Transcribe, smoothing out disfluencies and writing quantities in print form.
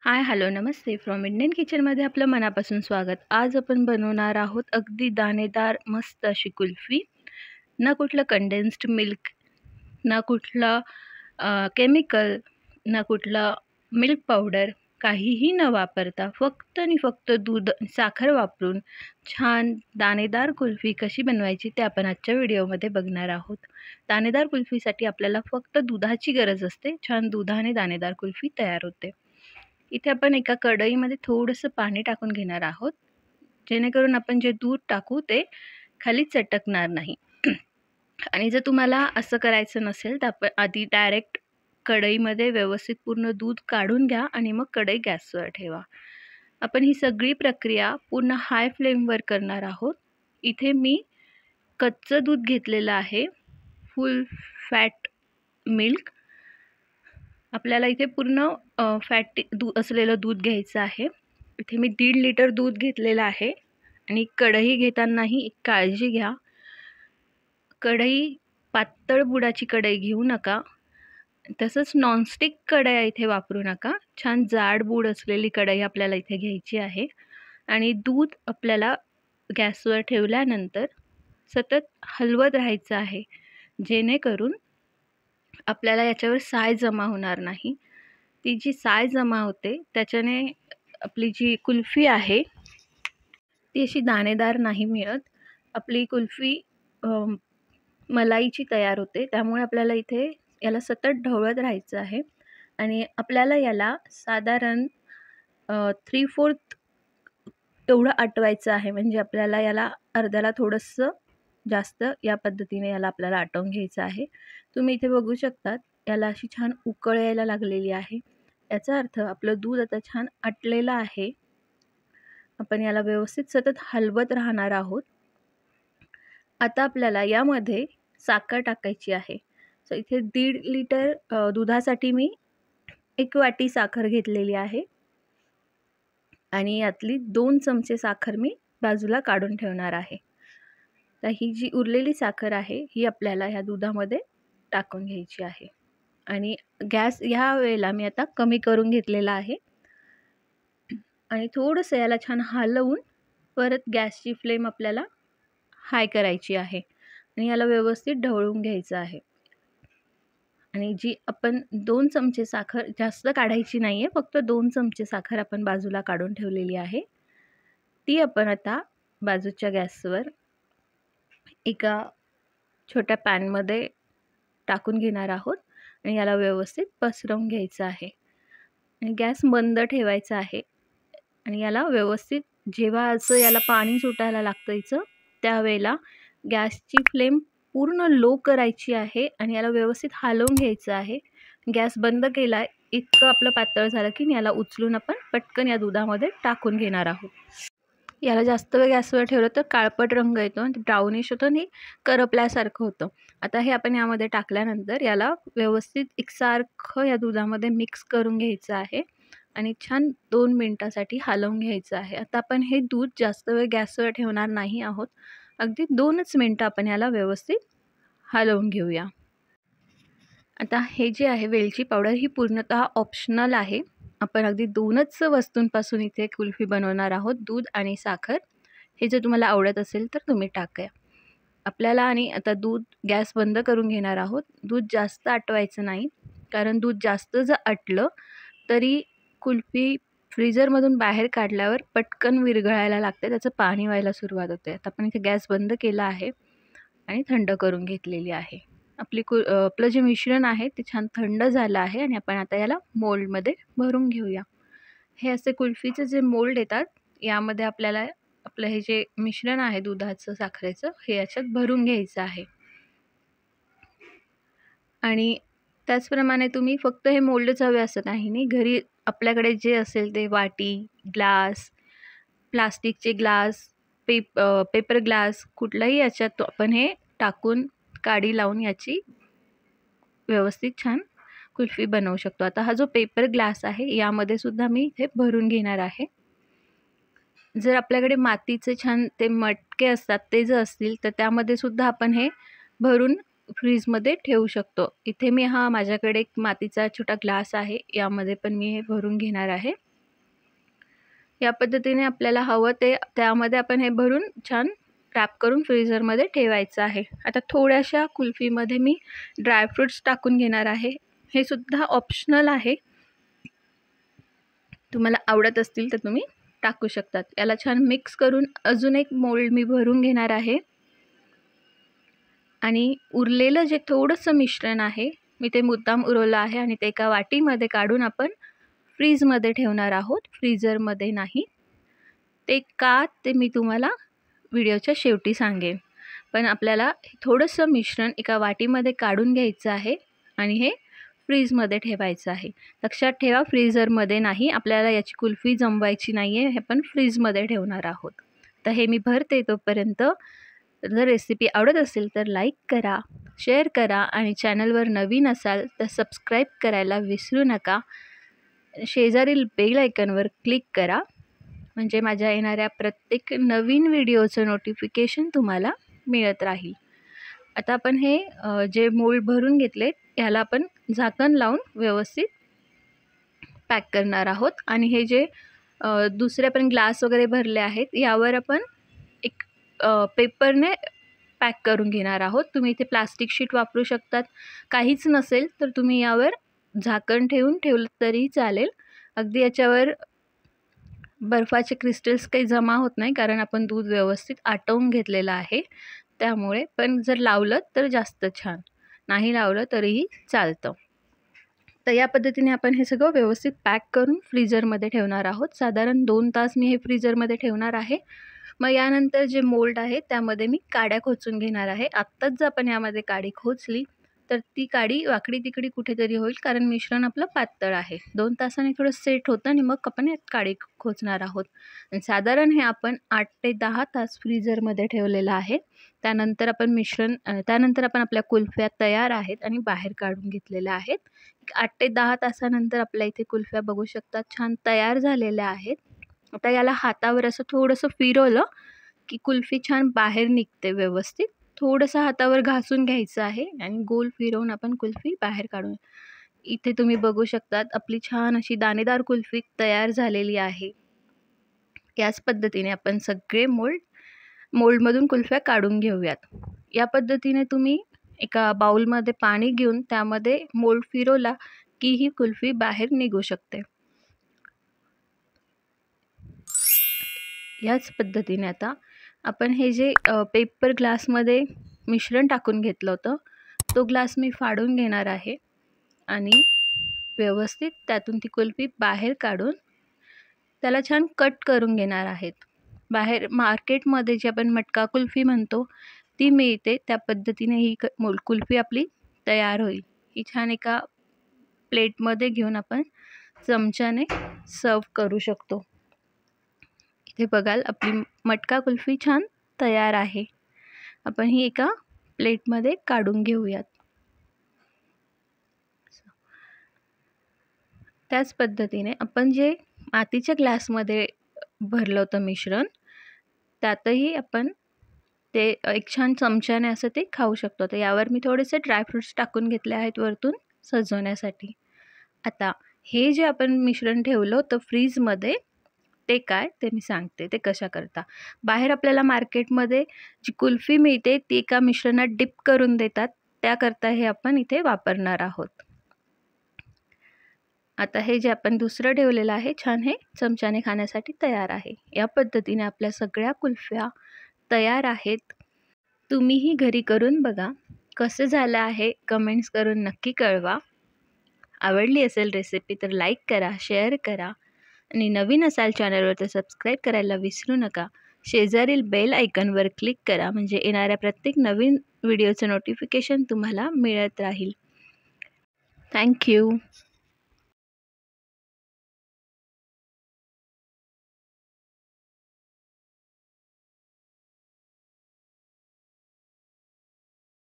High, hello, Namaste. From Indian किचनमध्ये आपलं मनापासून स्वागत. आज आपण बनवणार आहोत अगदी दाणेदार मस्त अशी कुल्फी. ना कुठलं कंडेन्स्ड मिल्क, ना कुठलं केमिकल, ना कुठलं मिल्क पावडर, काहीही न वापरता फक्त आणि फक्त दूध, साखर वापरून छान दाणेदार कुल्फी कशी बनवायची ते आपण आजच्या व्हिडिओमध्ये बघणार आहोत. दाणेदार कुल्फीसाठी आपल्याला फक्त दुधाची गरज असते. छान दुधाने दाणेदार कुल्फी तयार होते. इथे आपण एका कढईमध्ये थोडंसं पाणी टाकून घेणार आहोत, जेणेकरून आपण जे दूध टाकू ते खाली चटकणार नाही. आणि जर तुम्हाला असं करायचं नसेल तर आपण आधी डायरेक्ट कढईमध्ये व्यवस्थित पूर्ण दूध काढून घ्या आणि मग कढई गॅसवर ठेवा. आपण ही सगळी प्रक्रिया पूर्ण हाय फ्लेमवर करणार आहोत. इथे मी कच्चं दूध घेतलेलं आहे, फुल फॅट मिल्क. आपल्याला इथे पूर्ण फॅट असलेलं दूध घ्यायचं आहे. इथे मी 1.5 लिटर दूध घेतलेलं आहे. आणि कढई घेतानाही एक काळजी घ्या, कढई पातळ बुडाची कढई घेऊ नका. तसंच नॉनस्टिक कढया इथे वापरू नका. छान जाड बूड असलेली कढई आपल्याला इथे घ्यायची आहे. आणि दूध आपल्याला गॅसवर ठेवल्यानंतर सतत हलवत राहायचं आहे, जेणेकरून आपल्याला याच्यावर साय जमा होणार नाही. ती जी साय जमा होते त्याच्याने आपली जी कुल्फी आहे ती अशी दाणेदार नाही मिळत. आपली कुल्फी मलाईची तयार होते. त्यामुळे आपल्याला इथे याला सतत ढवळत राहायचं आहे. आणि आपल्याला याला साधारण 3/4 एवढं आटवायचं आहे. म्हणजे आपल्याला याला अर्ध्याला थोडंसं जास्त या पद्धतीने याला आपल्याला आटवून घ्यायचं आहे. तुम्ही इथे बघू शकतात, याला अशी छान उकळ यायला लागलेली आहे. याचा अर्थ आपलं दूध आता छान आटलेलं आहे. आपण याला व्यवस्थित सतत हलवत राहणार आहोत. आता आपल्याला यामध्ये साखर टाकायची आहे. सो इथे 1.5 लिटर दुधासाठी मी 1 वाटी साखर घेतलेली आहे. आणि यातली 2 चमचे साखर मी बाजूला काढून ठेवणार आहे. तर ही जी उरलेली साखर आहे ही आपल्याला ह्या दुधामध्ये टाकून घ्यायची आहे. आणि गॅस ह्या वेळेला मी आता कमी करून घेतलेला आहे. आणि थोडंसं याला छान हलवून परत गॅसची फ्लेम आपल्याला हाय करायची आहे. आणि याला व्यवस्थित ढवळून घ्यायचं आहे. आणि जी आपण 2 चमचे साखर, जास्त काढायची नाही आहे, फक्त 2 चमचे साखर आपण बाजूला काढून ठेवलेली आहे, ती आपण आता बाजूच्या गॅसवर एका छोट्या पॅनमध्ये टाकून घेणार आहोत. आणि याला व्यवस्थित पसरवून घ्यायचं आहे. आणि गॅस बंद ठेवायचा आहे. आणि याला व्यवस्थित जेव्हा असं याला पाणी सुटायला लागतं इथं, त्यावेळेला गॅसची फ्लेम पूर्ण लो करायची आहे. आणि याला व्यवस्थित हलवून घ्यायचं आहे. गॅस बंद केला, इतकं आपलं पातळ झालं की याला उचलून आपण पटकन या दुधामध्ये टाकून घेणार आहोत. याला जास्त वेळ गॅसवर ठेवलं तर काळपट रंग येतो आणि ब्राउनिश होतं आणि करपल्यासारखं होतं. आता हे आपण यामध्ये टाकल्यानंतर याला व्यवस्थित एकसारखं या दुधामध्ये मिक्स करून घ्यायचं आहे. आणि छान 2 मिनटासाठी हलवून घ्यायचं आहे. आता आपण हे दूध जास्त वेळ गॅसवर ठेवणार नाही आहोत. अगदी 2च मिनटं आपण याला व्यवस्थित हलवून घेऊया. आता हे जे आहे वेलची पावडर, ही पूर्णतः ऑप्शनल आहे. आपण अगदी 2च वस्तूंपासून इथे कुल्फी बनवणार आहोत, दूध आणि साखर. हे जर तुम्हाला आवडत असेल तर तुम्ही टाका आपल्याला. आणि आता दूध गॅस बंद करून घेणार आहोत. दूध जास्त आटवायचं नाही, कारण दूध जास्त जर आटलं तरी कुल्फी फ्रीजरमधून बाहेर काढल्यावर पटकन विरघळायला लागते, त्याचं पाणी व्हायला सुरुवात होते. आता आपण इथे गॅस बंद केला आहे आणि थंड करून घेतलेली आहे. आपलं जे मिश्रण आहे ते छान थंड झालं आहे. आणि आपण आता याला मोल्डमध्ये भरून घेऊया. हे असे कुल्फीचे जे मोल्ड येतात, यामध्ये आपल्याला आपलं हे जे मिश्रण आहे दुधाचं साखरेचं, हे याच्यात भरून घ्यायचं आहे. आणि त्याचप्रमाणे तुम्ही फक्त हे मोल्डच हवे असं काही नाही, घरी आपल्याकडे जे असेल ते वाटी, ग्लास, प्लास्टिकचे ग्लास, पेपर ग्लास, कुठलाही याच्यात आपण हे टाकून काडी लावून याची व्यवस्थित छान कुल्फी बनवू शकतो. आता हा जो पेपर ग्लास आहे यामध्ये सुद्धा मी इथे भरून घेणार आहे. जर आपल्याकडे मातीचे छान ते मटके असतात ते जर असतील तर त्यामध्ये सुद्धा आपण हे भरून फ्रीजमध्ये ठेवू शकतो. इथे मी माझ्याकडे एक मातीचा छोटा ग्लास आहे, यामध्ये पण मी हे भरून घेणार आहे. या पद्धतीने आपल्याला हवं ते त्यामध्ये आपण हे भरून छान रॅप करून फ्रीझरमध्ये ठेवायचं आहे. आता थोड्याशा कुल्फीमध्ये मी ड्रायफ्रूट्स टाकून घेणार आहे. हे सुद्धा ऑप्शनल आहे, तुम्हाला आवडत असतील तर तुम्ही टाकू शकतात. याला छान मिक्स करून अजून एक मोल्ड मी भरून घेणार आहे आणि उरलेलं जे थोडंसं मिश्रण आहे मी ते मुद्दाम उरवलं आहे आणि ते एका वाटीमध्ये काढून आपण फ्रीजमध्ये ठेवणार आहोत, फ्रीझरमध्ये नाही. ते का ते मी तुम्हाला व्हिडिओच्या शेवटी सांगेन. पण आपल्याला थोडंसं मिश्रण एका वाटीमध्ये काढून घ्यायचं आहे आणि हे फ्रीजमध्ये ठेवायचं आहे. लक्षात ठेवा, फ्रीझरमध्ये नाही, आपल्याला याची कुल्फी जमवायची नाही आहे, हे पण फ्रीजमध्ये ठेवणार आहोत. तर हे मी भरते तोपर्यंत. जर रेसिपी आवडत असेल तर लाईक करा, शेअर करा आणि चॅनलवर नवीन असाल तर सबस्क्राईब करायला विसरू नका. शेजारील बेल आयकॉनवर क्लिक करा, म्हणजे माझ्या येणाऱ्या प्रत्येक नवीन व्हिडिओचं नोटिफिकेशन तुम्हाला मिळत राहील. आता आपण हे जे मोल्ड भरून घेतले याला आपण झाकण लावून व्यवस्थित पॅक करणार आहोत. आणि हे जे दुसरे आपण ग्लास वगैरे भरले आहेत यावर आपण एक पेपरने पॅक करून घेणार आहोत. तुम्ही इथे प्लास्टिक शीट वापरू शकतात. काहीच नसेल तर तुम्ही यावर झाकण ठेवलं तरीही चालेल. अगदी याच्यावर बर्फाचे क्रिस्टल्स काही जमा होत नाही, कारण आपण दूध व्यवस्थित आटवून घेतलेलं आहे त्यामुळे. पण जर लावलं तर जास्त छान, नाही लावलं तरीही चालतं. तर या पद्धतीने आपण हे सगळं व्यवस्थित पॅक करून फ्रीझरमध्ये ठेवणार आहोत. साधारण 2 तास मी हे फ्रीझरमध्ये ठेवणार आहे. मग यानंतर जे मोल्ड आहे त्यामध्ये मी काड्या खोचून घेणार आहे. आत्ताच जर आपण यामध्ये काडी खोचली तर ती काडी वाकडी तिकडी कुठेतरी होईल, कारण मिश्रण आपलं पातळ आहे. 2 तासांनी थोडं सेट होतं आणि मग आपण यात काडी खोचणार आहोत. आणि साधारण हे आपण 8 ते 10 तास फ्रीझरमध्ये ठेवलेलं आहे. त्यानंतर आपण आपल्या कुल्फ्या तयार आहेत आणि बाहेर काढून घेतलेल्या आहेत. 8 ते 10 तासानंतर आपल्या इथे कुल्फ्या बघू शकता छान तयार झालेल्या आहेत. आता याला हातावर असं थोडंसं फिरवलं की कुल्फी छान बाहेर निघते व्यवस्थित. थोडंसं हातावर घासून घ्यायचं आहे आणि गोल फिरवून आपण कुल्फी बाहेर काढून. इथे तुम्ही बघू शकतात आपली छान अशी दाणेदार कुल्फी तयार झालेली आहे. याच पद्धतीने आपण सगळे मोल्डमधून कुल्फ्या काढून घेऊयात. या पद्धतीने तुम्ही एका बाउलमध्ये पाणी घेऊन त्यामध्ये मोल्ड फिरवला की ही कुल्फी बाहेर निघू शकते. याच पद्धतीने आता आपण हे जे पेपर ग्लासमध्ये मिश्रण टाकून घेतलं होतं तो ग्लास मी फाडून घेणार आहे आणि व्यवस्थित त्यातून ती कुल्फी बाहेर काढून त्याला छान कट करून घेणार आहेत. बाहेर मार्केटमध्ये जी आपण मटका कुल्फी म्हणतो ती मिळते, त्या पद्धतीने ही कुल्फी आपली तयार होईल. ही छान एका प्लेटमध्ये घेऊन आपण चमच्याने सर्व करू शकतो. इथे बघाल आपली मटका कुल्फी छान तयार आहे. आपण ही एका प्लेटमध्ये काढून घेऊयात. त्याच पद्धतीने आपण जे मातीच्या ग्लासमध्ये भरलं होतं मिश्रण त्यातही आपण ते एक छान चमच्याने असं ते खाऊ शकतो. तर यावर मी थोडेसे ड्रायफ्रूट्स टाकून घेतले आहेत वरतून सजवण्यासाठी. आता हे जे आपण मिश्रण ठेवलं होतं फ्रीजमध्ये ते काय ते मी सांगते ते कशा करता. बाहेर आपल्याला मार्केटमध्ये जी कुल्फी मिळते ती एका मिश्रणात डिप करून देतात, त्याकरता हे आपण इथे वापरणार आहोत. आता हे जे आपण दुसरं ठेवलेलं आहे छान हे चमच्याने खाण्यासाठी तयार आहे. या पद्धतीने आपल्या सगळ्या कुल्फ्या तयार आहेत. तुम्हीही घरी करून बघा. कसं झालं आहे कमेंट्स करून नक्की कळवा. आवडली असेल रेसिपी तर लाईक करा, शेअर करा आणि नवीन असाल चॅनलवर तर सबस्क्राईब करायला विसरू नका. शेजारील बेल आयकॉनवर क्लिक करा, म्हणजे येणाऱ्या प्रत्येक नवीन व्हिडिओचं नोटिफिकेशन तुम्हाला मिळत राहील. थँक्यू.